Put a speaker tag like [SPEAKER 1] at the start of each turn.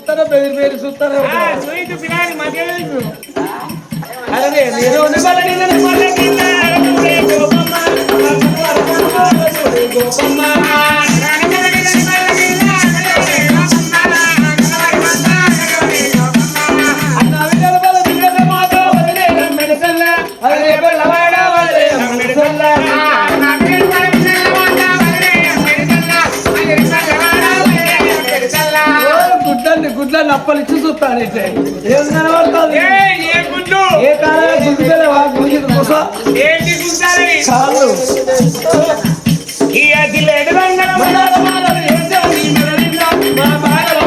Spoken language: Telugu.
[SPEAKER 1] చూస్తారా పేరు చూస్తారా అరే నేను గుడ్లని అప్పలిచ్చి చూస్తాను ఇట్లా ఏం కనబడుతుంది ఏ కాలంలో గుడ్డులేవా గుడి కోసం చాలు ఈ